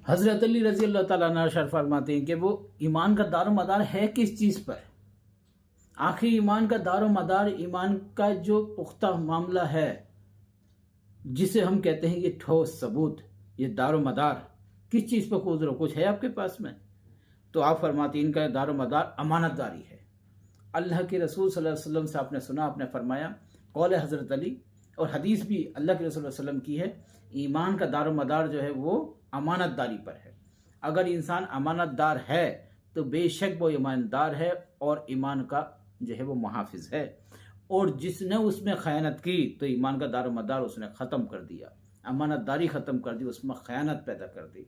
हज़रत अली रज़ी अल्लाह ताला अन्हु इरशाद फरमाते हैं कि वो ईमान का दारो मदार है किस चीज़ पर। आखिर ईमान का दारो मदार, ईमान का जो पुख्ता मामला है जिसे हम कहते हैं ये ठोस सबूत, ये दारो मदार किस चीज़ पर कूद रहो, कुछ है आपके पास में? तो आप फरमाते हैं इनका दारो मदार अमानतदारी है। अल्लाह के रसूल सल्लल्लाहु अलैहि वसल्लम से आपने सुना, आपने फरमाया, कौल हज़रत अली, और हदीस भी अल्लाह के रसूल सल्लल्लाहु अलैहि वसल्लम की है, ईमान का दारो मदार जो है वो अमानतदारी पर है। अगर इंसान अमानतदार है तो बेशक वो ईमानदार है और ईमान का जो है वो मुहाफिज है, और जिसने उसमें खयानत की तो ईमान का दारो मदार उसने ख़त्म कर दिया, अमानतदारी ख़त्म कर दी, उसमें खयानत पैदा कर दी।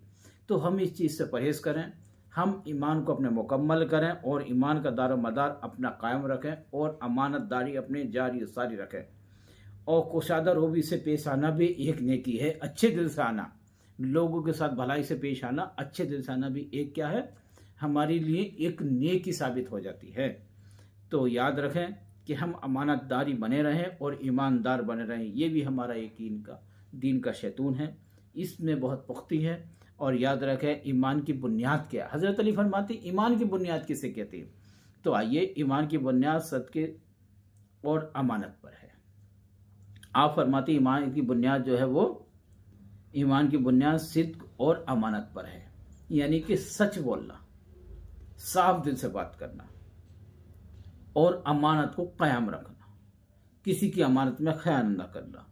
तो हम इस चीज़ से परहेज़ करें, हम ईमान को अपने मुकम्मल करें और ईमान का दारो मदार अपना कायम रखें और अमानतदारी अपने जारी सारी रखें। और कुशादा रोबी से पेश आना भी एक नेकी है, अच्छे दिल से आना, लोगों के साथ भलाई से पेश आना, अच्छे दिल से आना भी एक क्या है, हमारे लिए एक नेकी साबित हो जाती है। तो याद रखें कि हम अमानतदारी बने रहें और ईमानदार बने रहें, ये भी हमारा एक दीन का शैतून है, इसमें बहुत पुख्ती है। और याद रखें ईमान की बुनियाद क्या है। हज़रत अली फरमाते ईमान की बुनियाद किसे कहती है? तो आइए, ईमान की बुनियाद सदके और अमानत पर है। आप फरमाते ईमान की बुनियाद जो है वो, ईमान की बुनियाद सिद्क और अमानत पर है, यानी कि सच बोलना, साफ दिल से बात करना और अमानत को कायम रखना, किसी की अमानत में खयानत न करना।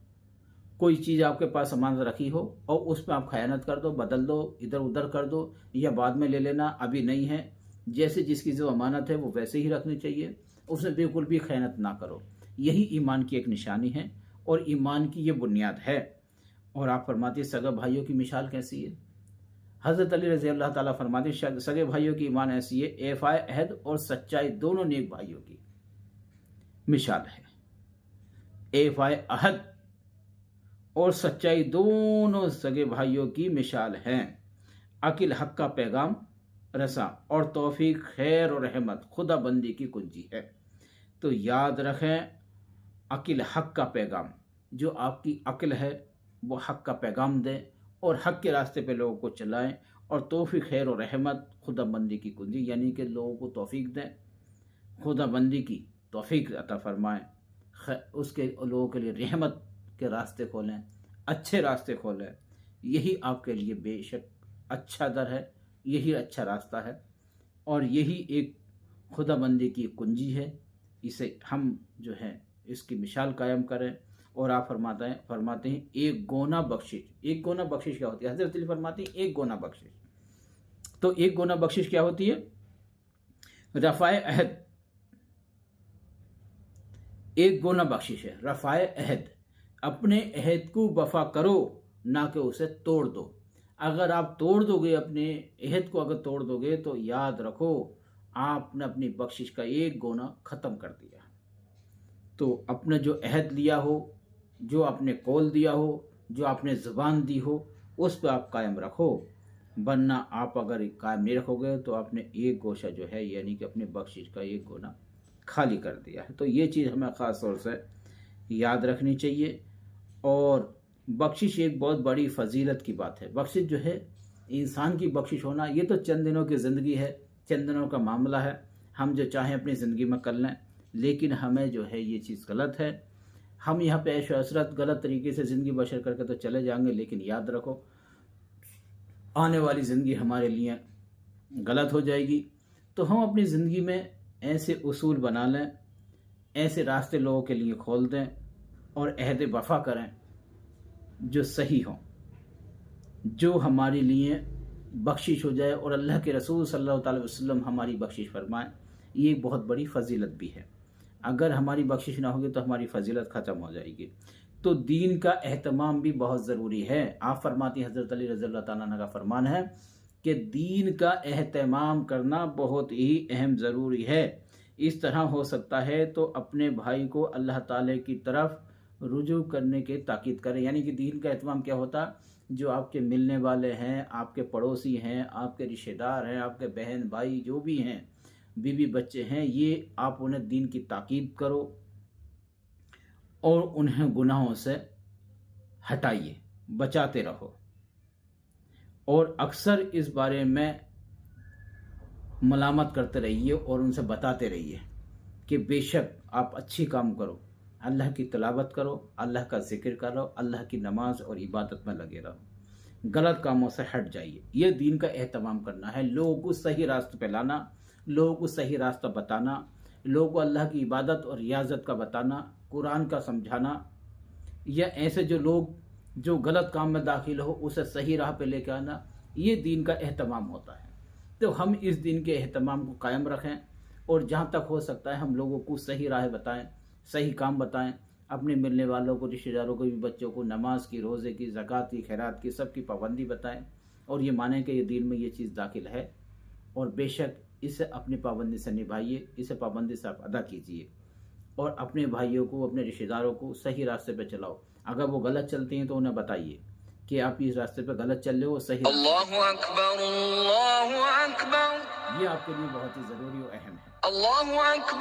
कोई चीज़ आपके पास अमानत रखी हो और उस पर आप खयानत कर दो, बदल दो, इधर उधर कर दो, या बाद में ले लेना, अभी नहीं है। जैसे जिसकी जो अमानत है वो वैसे ही रखनी चाहिए, उसमें बिल्कुल भी खयानत ना करो। यही ईमान की एक निशानी है और ईमान की ये बुनियाद है। और आप फरमाते सगे भाइयों की मिसाल कैसी है? हज़रत अली रज़ी अल्लाह ताला फरमाते सगे भाइयों की ईमान ऐसी है, एफ़ाए अहद और सच्चाई दोनों नेक भाइयों की मिसाल है। एफ़ाए अहद और सच्चाई दोनों सगे भाइयों की मिसाल हैं। अकिल हक का पैगाम रसा और तौफीक खैर और रहमत खुदा बंदी की कुंजी है। तो याद रखें, अकिल हक का पैगाम, जो आपकी अक्ल है वो हक का पैगाम दें और हक के रास्ते पे लोगों को चलाएं, और तौफीक खैर और रहमत खुदा बंदी की कुंजी, यानी कि लोगों को तौफीक दें, खुदा बंदी की तौफीक अता फरमाएं, उसके लोगों के लिए रहमत के रास्ते खोलें, अच्छे रास्ते खोलें। यही आपके लिए बेशक अच्छा दर है, यही अच्छा रास्ता है और यही एक खुदा बंदी की कुंजी है। इसे हम जो है इसकी मिसाल कायम करें। और आप फरमाते हैं एक गोना बख्शिश। एक गोना बख्शिश क्या होती है? हज़रत अली फरमाते हैं एक गोना बख्शिश। तो एक गोना बख्शिश क्या होती है? रफ़ाए अहद, एक गोना बख्शिश है रफ़ाए अहद। अपने अहद को वफा करो, ना कि उसे तोड़ दो। अगर आप तोड़ दोगे, अपने अहद को अगर तोड़ दोगे, तो याद रखो आपने अपनी बख्शिश का एक गोना ख़त्म कर दिया। तो अपने जो अहद लिया हो, जो आपने कौल दिया हो, जो आपने ज़ुबान दी हो, उस पर आप कायम रखो, वरना आप अगर कायम नहीं रखोगे तो आपने एक गोशा जो है, यानी कि अपनी बख्शिश का एक गोना खाली कर दिया है। तो ये चीज़ हमें ख़ास तौर से याद रखनी चाहिए। और बख्शिश एक बहुत बड़ी फजीलत की बात है। बख्शिश जो है, इंसान की बख्शिश होना, ये तो चंद दिनों की ज़िंदगी है, चंद दिनों का मामला है, हम जो चाहें अपनी ज़िंदगी में कर लें। लेकिन हमें जो है ये चीज़ गलत है। हम यहाँ पे ऐश असरत गलत तरीके से ज़िंदगी बशर करके तो चले जाएंगे, लेकिन याद रखो आने वाली ज़िंदगी हमारे लिए गलत हो जाएगी। तो हम अपनी ज़िंदगी में ऐसे उसूल बना लें, ऐसे रास्ते लोगों के लिए खोल दें और अहद वफ़ा करें जो सही हों, जो हमारे लिए बख्शिश हो जाए और अल्लाह के रसूल सल्लल्लाहु अलैहि वसल्लम हमारी बख्शिश फरमाएं। ये एक बहुत बड़ी फजीलत भी है। अगर हमारी बख्शिश ना होगी तो हमारी फजीलत ख़त्म हो जाएगी। तो दीन का एहतमाम भी बहुत ज़रूरी है। आप फरमाती हज़रत अली रज़ी अल्लाह ताला अन्हु का फरमान है कि दीन का एहतमाम करना बहुत ही अहम ज़रूरी है। इस तरह हो सकता है तो अपने भाई को अल्लाह ताला की तरफ रुजू करने की ताकीद करें। यानी कि दीन का एहतमाम क्या होता? जो आपके मिलने वाले हैं, आपके पड़ोसी हैं, आपके रिश्तेदार हैं, आपके बहन भाई जो भी हैं, बीवी बच्चे हैं, ये आप उन्हें दीन की ताकीद करो और उन्हें गुनाहों से हटाइए, बचाते रहो। और अक्सर इस बारे में मलामत करते रहिए और उनसे बताते रहिए कि बेशक आप अच्छी काम करो, अल्लाह की तिलावत करो, अल्लाह का जिक्र करो, अल्लाह की नमाज और इबादत में लगे रहो, गलत कामों से हट जाइए। यह दीन का एहतमाम करना है, लोगों को सही रास्ते पे लाना, लोगों को सही रास्ता बताना, लोगों को अल्लाह की इबादत और रियाजत का बताना, कुरान का समझाना, या ऐसे जो लोग जो गलत काम में दाखिल हो उसे सही राह पे लेकर आना, ये दीन का एहतमाम होता है। तो हम इस दिन के एहतमाम को कायम रखें और जहाँ तक हो सकता है हम लोगों को सही राह बताएं, सही काम बताएं, अपने मिलने वालों को, रिश्तेदारों को भी, बच्चों को नमाज की, रोज़े की, ज़कात की, खैरात की, सब की पाबंदी बताएं और ये मानें कि ये दीन में ये चीज़ दाखिल है और बेशक इसे अपनी पाबंदी से निभाइए, इसे पाबंदी से आप अदा कीजिए और अपने भाइयों को, अपने रिश्तेदारों को सही रास्ते पे चलाओ। अगर वो गलत चलते हैं तो उन्हें बताइए कि आप इस रास्ते पे गलत चल रहे हो, सही अल्लाहु अकबर, अल्लाहु अकबर। ये आपके लिए बहुत ही ज़रूरी और अहम है। अल्लाहु अकबर।